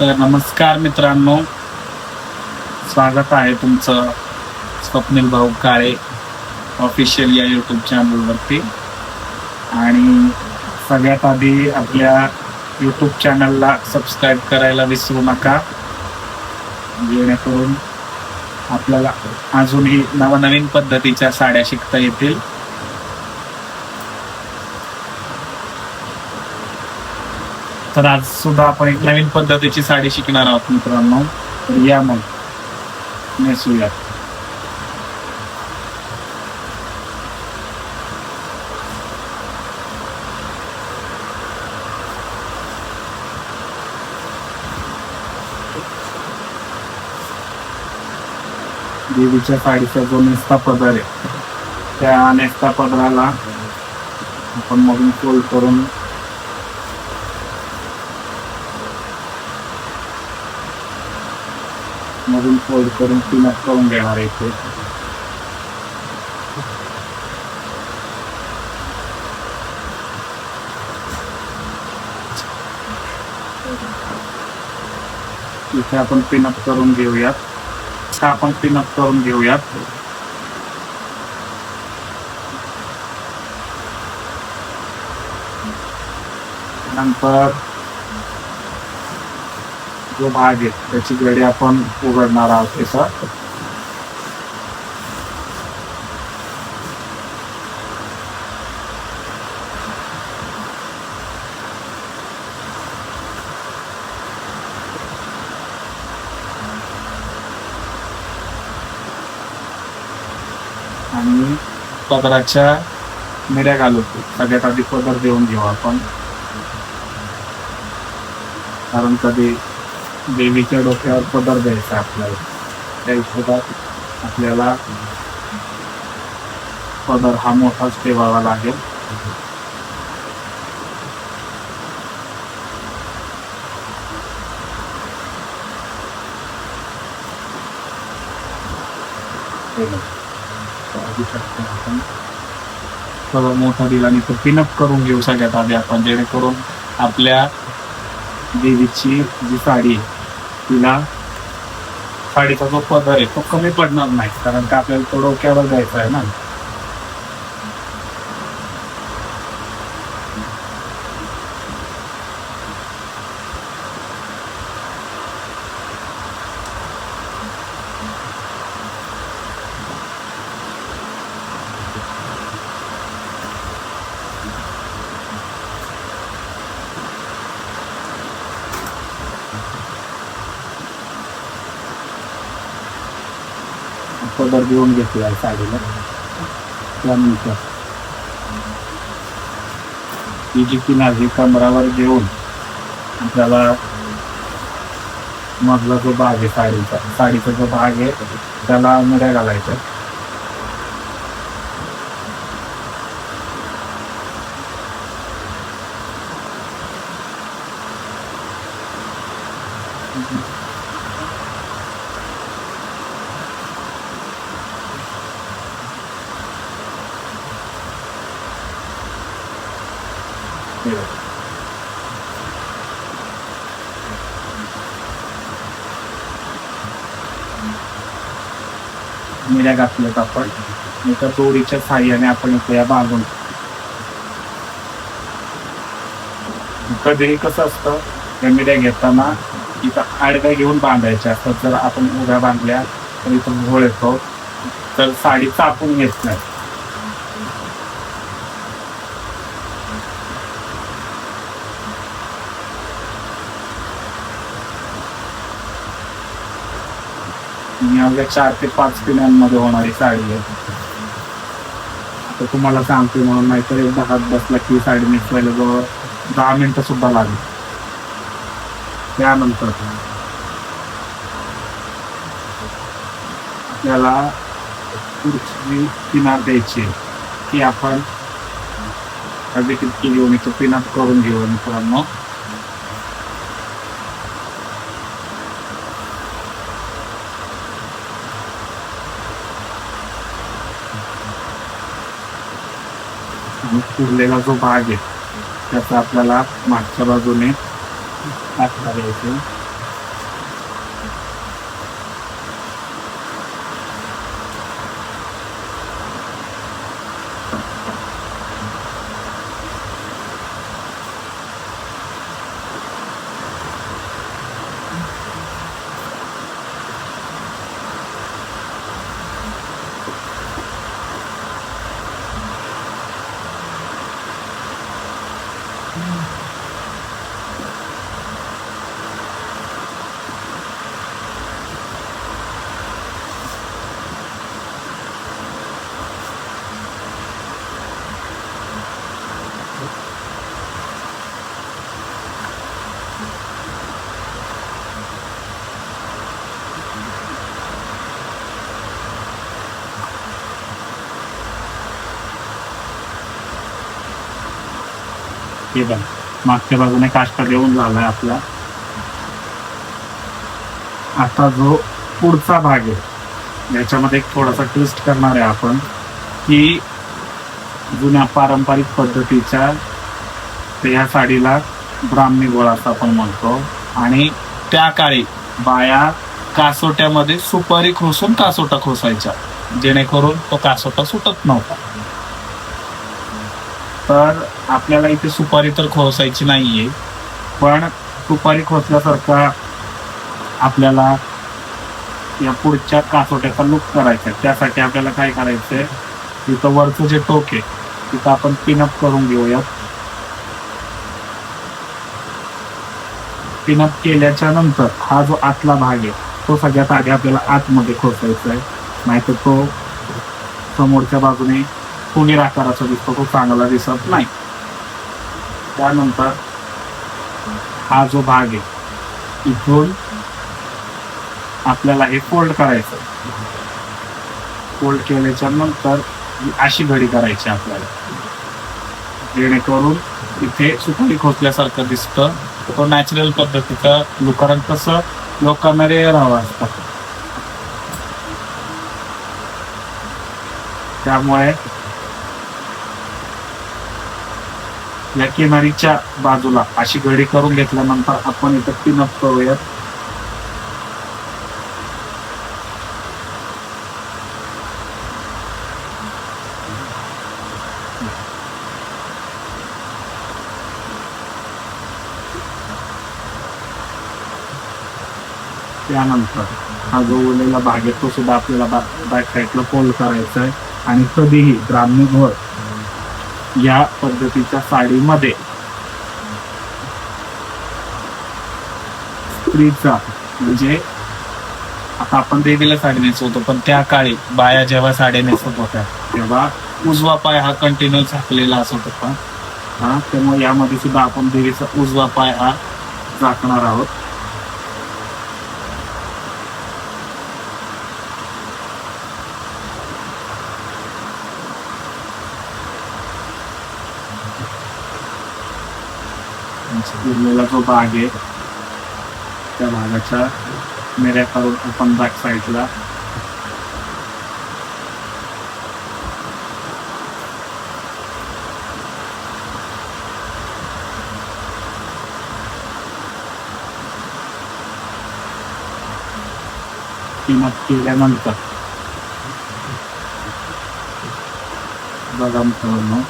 तर नमस्कार मित्रांनो, स्वागत आहे तुमचं स्वप्नील भाऊ काळे ऑफिशियल या यूट्यूब चॅनलवरती. आणि सगळ्यात आधी आपल्या यूट्यूब चॅनलला सबस्क्राईब करायला विसरू नका, जेणेकरून आपल्याला अजूनही नवनवीन पद्धतीच्या साड्या शिकता येतील. तर आज सुद्धा आपण एक नवीन पद्धतीची साडी शिकणार आहोत मित्रांनो. तर या मग नेसूयात. देवीच्या साडीचा जो नेसता पदर आहे, त्या नेसता पदराला आपण मधून फोल्ड करून पिनअप करून घेणार आहे. इथे इथे आपण पिनअप करून घेऊयात. नंतर जो भाग आहे त्याची गडी आपण उघडणार आहोत. त्याचा आणि पदराच्या मिऱ्या घालू. सगळ्यात आधी पदर देऊन घेऊ आपण, कारण कधी देवीच्या डोक्यावर पदर द्यायचा आपल्याला, त्या हिशोबात आपल्याला पदर हा मोठाच ठेवावा लागेल. आपण पदर मोठा दिला आणि तो पिनअप करून घेऊ सगळ्यात आधी आपण, जेणेकरून आपल्या देवीची जी साडी आहे तिला साडीचा जो पदर आहे तो कमी पडणार नाही, कारण का आपल्याला तो डोक्यावर द्यायचा आहे ना. पदर देऊन घेतला आहे साडीला. त्यानंतर ही जी किनार ही कमरावर घेऊन आपल्याला मधला जो भाग आहे साडीचा जो भाग आहे त्याला मिऱ्या घालायच्या. मिऱ्या घातल्यात आपण. एका दोरीच्या साह्याने आपण या बांधून. कधीही कसं असतं, त्या मिऱ्या घेताना इथं आडव्या घेऊन बांधायच्या असतात. जर आपण उभ्या बांधल्या तर इथं घोळ येतो, तर साडी चापून घेत नाही. अवघ्या 4 ते 5 पिण्यांमध्ये होणारी साडी आहे. आता तुम्हाला सांगते म्हणून, नाहीतर एकदा हात बसला की साडी नेसवायला जवळ 10 मिनिटं सुद्धा लागली. त्यानंतर आपल्याला पुढची किनार द्यायची की आपण देखील घेऊन तो पिनअप करून घेऊ मित्रांनो. आणि उरलेला जो भाग आहे त्याचा आपल्याला मागच्या बाजूने टाकता द्यायचे. हे बघा मागच्या बाजूने काष्टा देऊन झालाय आपला. आता जो पुढचा भाग आहे याच्यामध्ये एक थोडासा ट्विस्ट करणार आहे आपण की जुन्या पारंपरिक पद्धतीच्या या साडीला ब्राह्मणी गोळा असं आपण म्हणतो. आणि त्या काळी बाया कासोट्यामध्ये सुपारी खोसून कासोटा खोसायच्या जेणेकरून तो कासोटा सुटत नव्हता. तर आपल्याला इथे सुपारी तर खोसायची नाहीये, पण सुपारी खोसल्यासारखा आपल्याला या पुढच्या कासोट्याचा लुक करायचा. त्यासाठी आपल्याला काय करायचंय, तिथं वरचं जे टोक आहे तिथं आपण पिनअप करून घेऊयात. पिनअप केल्याच्या नंतर हा जो आतला भाग आहे तो सगळ्यात आधी आपल्याला आतमध्ये खोसायचा आहे, नाहीतर तो समोरच्या बाजूने फुगीर आकाराचा दिसतो, तो चांगला दिसत नाही. त्यानंतर हा जो भाग आहे इथून आपल्याला हे फोल्ड करायचं. फोल्ड केल्याच्या नंतर अशी घडी करायची आपल्याला, जेणेकरून इथे सुपारी खोसल्यासारखं दिसतं. तो नॅचरल पद्धतीचा लुक, कारण तसं लोकांना रेअर हवं असतं. त्यामुळे या किनारीच्या बाजूला अशी घडी करून घेतल्यानंतर आपण इथं पिनअप करूयात. त्यानंतर हा जो उरलेला भाग आहे तो सुद्धा आपल्याला बॅक साईडला फोल्ड करायचा आहे. आणि कधीही ब्राह्मणी घोळ या पद्धतीच्या साडीमध्ये स्त्रीचा म्हणजे आता आपण देवीला साडी नेसवतो, पण त्या काळी बाया जेव्हा साड्या नेसत होत्या तेव्हा उजवा पाय हा कंटिन्यू झाकलेला असत होता. त्यामुळे यामध्ये सुद्धा आपण देवीचा उजवा पाय हा झाकणार आहोत. उरलेला जो भाग आहे त्या भागाच्या मेऱ्या करून आपण बॅक साईडला किंमत केल्यानंतर बघा मित्रांनो,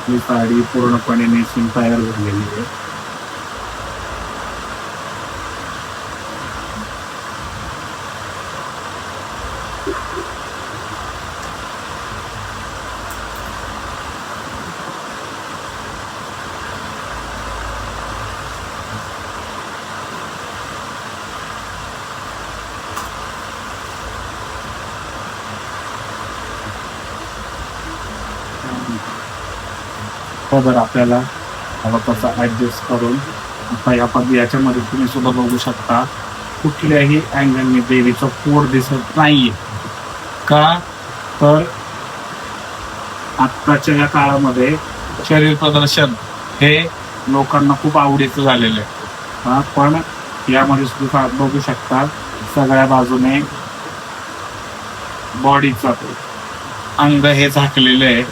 ही साडी पूर्णपणे नेसून तयार झालेली आहे. बरोबर आपल्याला हवा तसा ऍडजस्ट करून आता याच्यामध्ये तुम्ही सुद्धा बघू शकता कुठल्याही अँगलने देवीचं पोट दिसत नाहीये. का तर आत्ताच्या या काळामध्ये शरीर प्रदर्शन हे लोकांना खूप आवडीचं झालेलं आहे. पण यामध्ये सुद्धा बघू शकता सगळ्या बाजूने बॉडीचं अंग हे झाकलेलं आहे.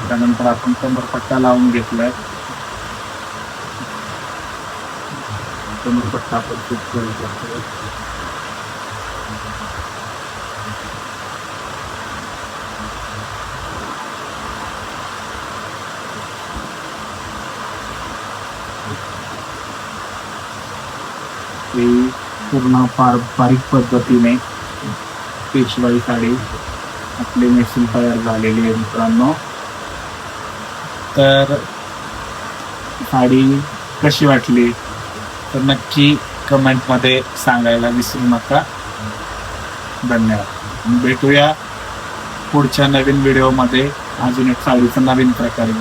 त्यानंतर आपण कमरपट्टा लावून घेतलाय. कमरपट्टा आपण फिट करू शकतो. ही पूर्ण पारंपरिक पद्धतीने पेशवाई साडी आपली नेसून तयार झालेली आहे मित्रांनो. तर साडी कशी वाटली तर नक्की कमेंटमध्ये सांगायला विसरू नका. धन्यवाद. भेटूया पुढच्या नवीन व्हिडिओमध्ये अजून एक साडीचा नवीन प्रकारे.